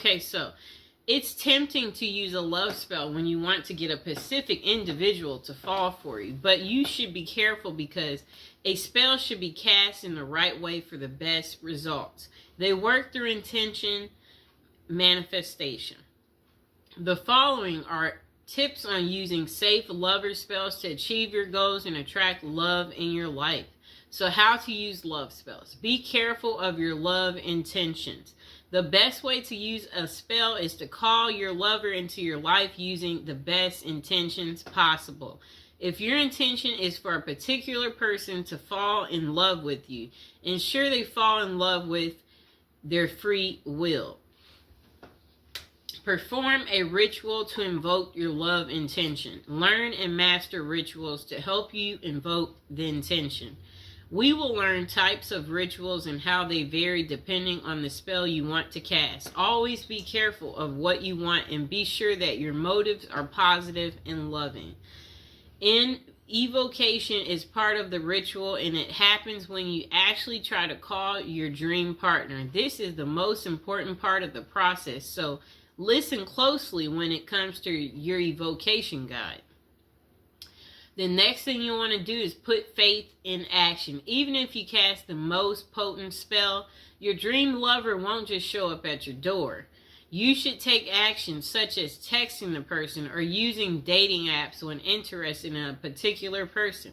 Okay, so it's tempting to use a love spell when you want to get a specific individual to fall for you, but you should be careful because a spell should be cast in the right way for the best results. They work through intention, manifestation. The following are tips on using safe lover spells to achieve your goals and attract love in your life. So how to use love spells. Be careful of your love intentions. The best way to use a spell is to call your lover into your life using the best intentions possible. If your intention is for a particular person to fall in love with you, ensure they fall in love with their free will. Perform a ritual to invoke your love intention. Learn and master rituals to help you invoke the intention. We will learn types of rituals and how they vary depending on the spell you want to cast. Always be careful of what you want and be sure that your motives are positive and loving. Evocation is part of the ritual, and it happens when you actually try to call your dream partner. This is the most important part of the process, so listen closely when it comes to your evocation guide. The next thing you want to do is put faith in action. Even if you cast the most potent spell, your dream lover won't just show up at your door. You should take action such as texting the person or using dating apps when interested in a particular person.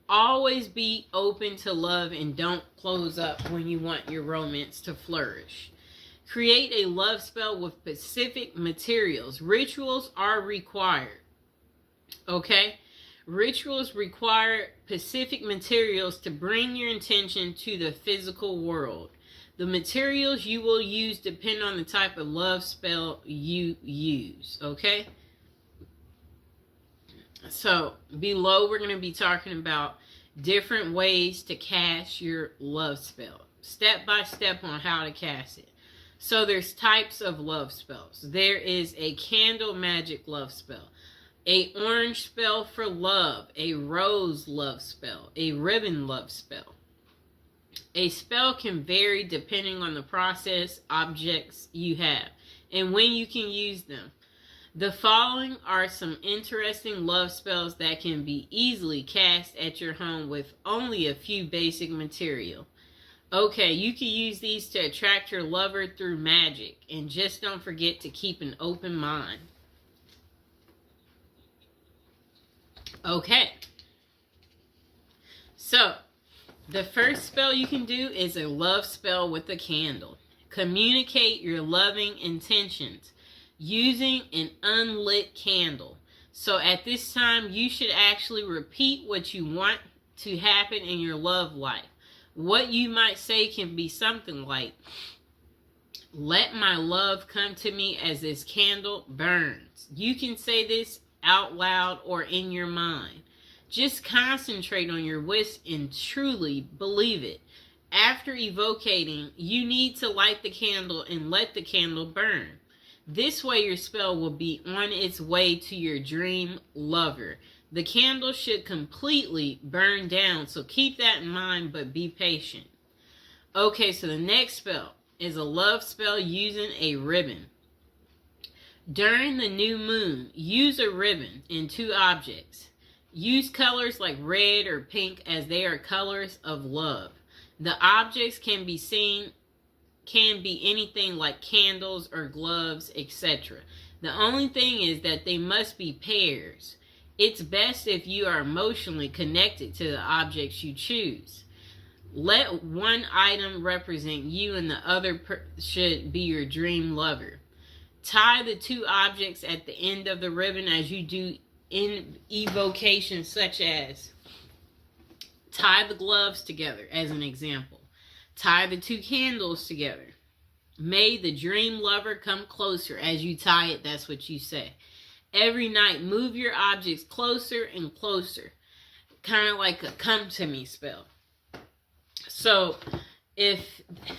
Always be open to love and don't close up when you want your romance to flourish. Create a love spell with specific materials. Rituals are required. Okay? Rituals require specific materials to bring your intention to the physical world. The materials you will use depend on the type of love spell you use, okay? So, below we're going to be talking about different ways to cast your love spell. Step by step on how to cast it. So, there's types of love spells. There is a candle magic love spell. A orange spell for love, a rose love spell, a ribbon love spell. A spell can vary depending on the process, objects you have, and when you can use them. The following are some interesting love spells that can be easily cast at your home with only a few basic material. Okay, you can use these to attract your lover through magic, and just don't forget to keep an open mind. Okay, so the first spell you can do is a love spell with a candle. Communicate your loving intentions using an unlit candle. So at this time, you should actually repeat what you want to happen in your love life. What you might say can be something like, "Let my love come to me as this candle burns." You can say this out loud or in your mind. Just concentrate on your wish and truly believe it. After evocating, you need to light the candle and let the candle burn. This way your spell will be on its way to your dream lover. The candle should completely burn down, so keep that in mind, but be patient. Okay, so the next spell is a love spell using a ribbon. During the new moon, use a ribbon in 2 objects. Use colors like red or pink as they are colors of love. The objects can be anything like candles or gloves, etc. The only thing is that they must be pairs. It's best if you are emotionally connected to the objects you choose. Let one item represent you and the other should be your dream lover. Tie the 2 objects at the end of the ribbon as you do in evocation, such as tie the gloves together as an example. Tie the 2 candles together. May the dream lover come closer. As you tie it, that's what you say. Every night, move your objects closer and closer. Kind of like a come to me spell. So,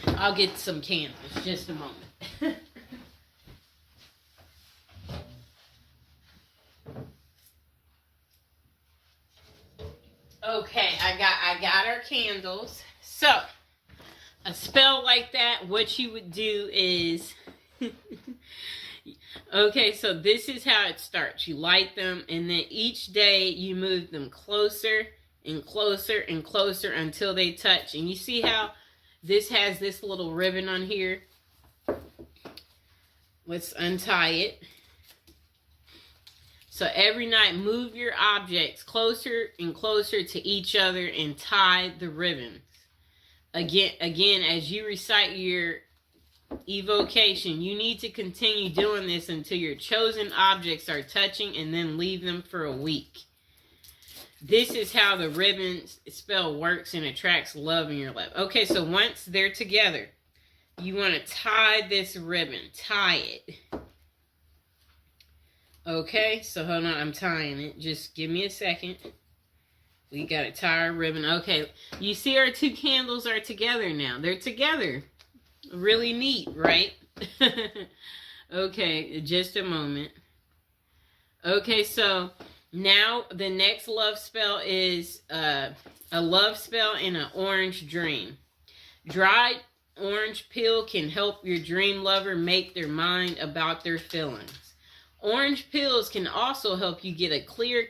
I'll get some candles, just a moment. Okay, I got our candles. So, a spell like that, what you would do is Okay, so this is how it starts. You light them, and then each day you move them closer and closer and closer until they touch. And you see how this has this little ribbon on here? Let's untie it. So every night, move your objects closer and closer to each other and tie the ribbons. Again, as you recite your evocation, you need to continue doing this until your chosen objects are touching, and then leave them for a week. This is how the ribbon spell works and attracts love in your life. Okay, so once they're together, you want to tie this ribbon. Tie it. Okay, so hold on, I'm tying it. Just give me a second. We got to tie our ribbon. Okay, you see our two candles are together now. They're together. Really neat, right? Okay, just a moment. Okay, so now the next love spell is a love spell in an orange dream. Dried orange peel can help your dream lover make their mind about their feelings. Orange peels can also help you get a clear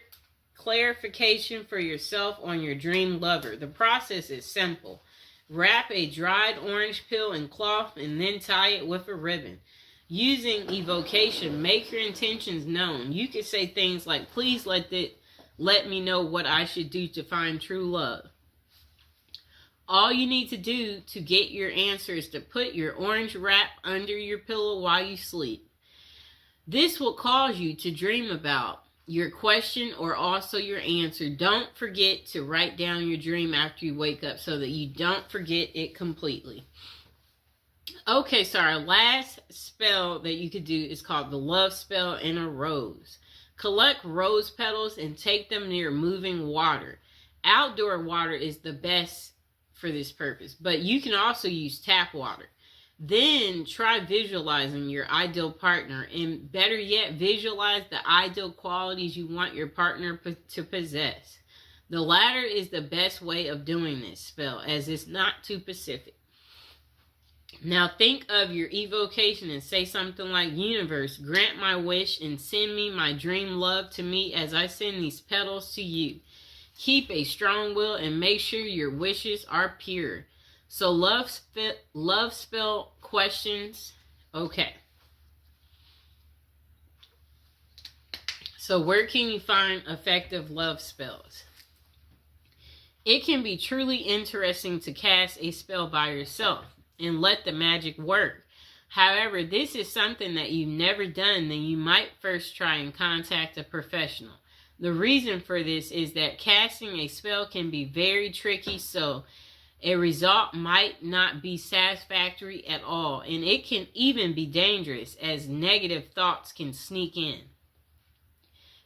clarification for yourself on your dream lover. The process is simple. Wrap a dried orange peel in cloth and then tie it with a ribbon. Using evocation, make your intentions known. You can say things like, please let me know what I should do to find true love. All you need to do to get your answer is to put your orange wrap under your pillow while you sleep. This will cause you to dream about your question or also your answer. Don't forget to write down your dream after you wake up so that you don't forget it completely. Okay, so our last spell that you could do is called the love spell in a rose. Collect rose petals and take them near moving water. Outdoor water is the best for this purpose, but you can also use tap water. Then try visualizing your ideal partner, and better yet, visualize the ideal qualities you want your partner to possess. The latter is the best way of doing this spell, as it's not too specific. Now think of your evocation and say something like, universe, grant my wish and send me my dream love to me as I send these petals to you. Keep a strong will and make sure your wishes are pure. So love spell questions. Okay. So where can you find effective love spells? It can be truly interesting to cast a spell by yourself and let the magic work. However, this is something that you've never done, then you might first try and contact a professional. The reason for this is that casting a spell can be very tricky, so a result might not be satisfactory at all, and it can even be dangerous as negative thoughts can sneak in.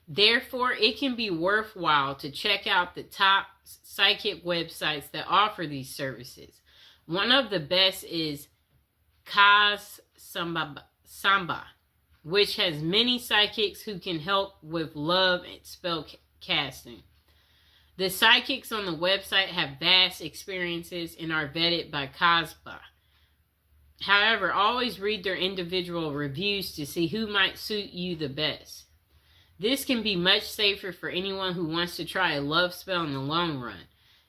Therefore, it can be worthwhile to check out the top psychic websites that offer these services. One of the best is Kaz Samba, which has many psychics who can help with love and spell casting. The psychics on the website have vast experiences and are vetted by Kazba. However, always read their individual reviews to see who might suit you the best. This can be much safer for anyone who wants to try a love spell in the long run.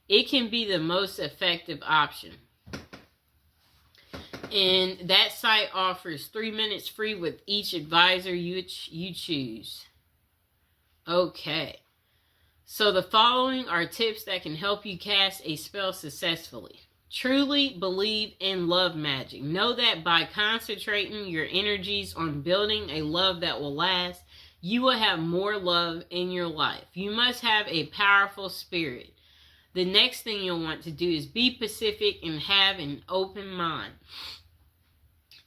It can be the most effective option. And that site offers 3 minutes free with each advisor you choose. Okay. So the following are tips that can help you cast a spell successfully. Truly believe in love magic. Know that by concentrating your energies on building a love that will last, you will have more love in your life. You must have a powerful spirit. The next thing you'll want to do is be pacific and have an open mind.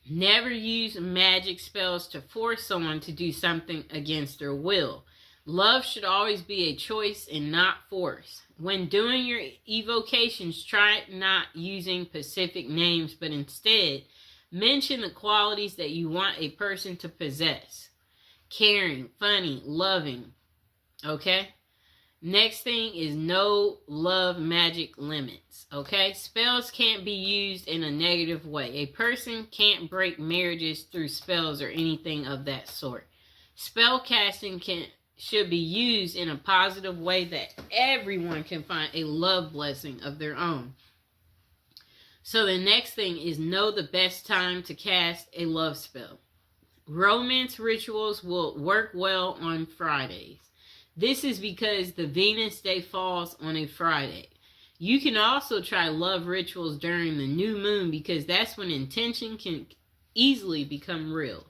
Never use magic spells to force someone to do something against their will. Love should always be a choice and not force. When doing your evocations, try not using specific names, but instead mention the qualities that you want a person to possess. Caring, funny, loving. Okay? Next thing is no love magic limits. Okay? Spells can't be used in a negative way. A person can't break marriages through spells or anything of that sort. Spell casting should be used in a positive way that everyone can find a love blessing of their own. So the next thing is know the best time to cast a love spell. Romance rituals will work well on Fridays. This is because the Venus day falls on a Friday. You can also try love rituals during the new moon because that's when intention can easily become real.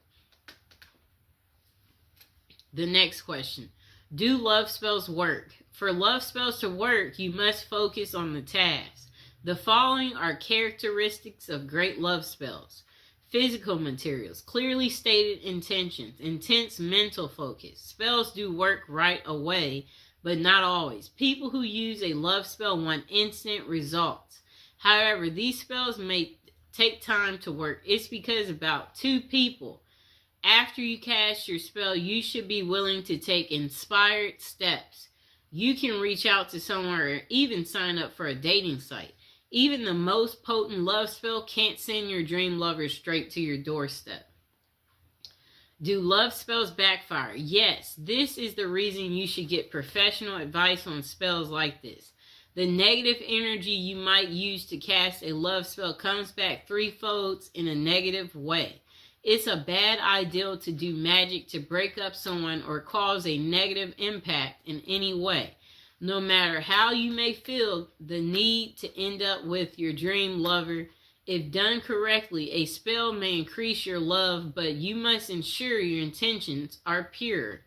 The next question. Do love spells work? For love spells to work, you must focus on the task. The following are characteristics of great love spells. Physical materials, clearly stated intentions, intense mental focus. Spells do work right away, but not always. People who use a love spell want instant results. However, these spells may take time to work. It's because about 2 people. After you cast your spell, you should be willing to take inspired steps. You can reach out to someone or even sign up for a dating site. Even the most potent love spell can't send your dream lover straight to your doorstep. Do love spells backfire? Yes, this is the reason you should get professional advice on spells like this. The negative energy you might use to cast a love spell comes back threefold in a negative way. It's a bad idea to do magic to break up someone or cause a negative impact in any way. No matter how you may feel the need to end up with your dream lover, if done correctly, a spell may increase your love, but you must ensure your intentions are pure.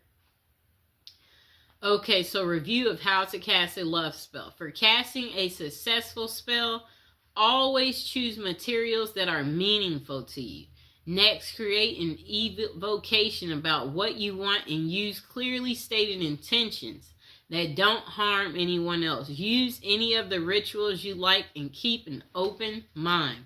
Okay, so review of how to cast a love spell. For casting a successful spell, always choose materials that are meaningful to you. Next, create an evocation about what you want and use clearly stated intentions that don't harm anyone else. Use any of the rituals you like and keep an open mind.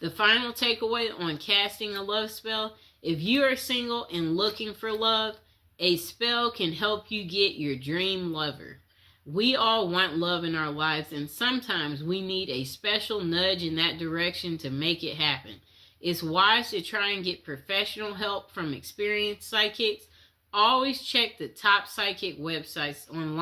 The final takeaway on casting a love spell: if you are single and looking for love, a spell can help you get your dream lover. We all want love in our lives, and sometimes we need a special nudge in that direction to make it happen. It's wise to try and get professional help from experienced psychics. Always check the top psychic websites online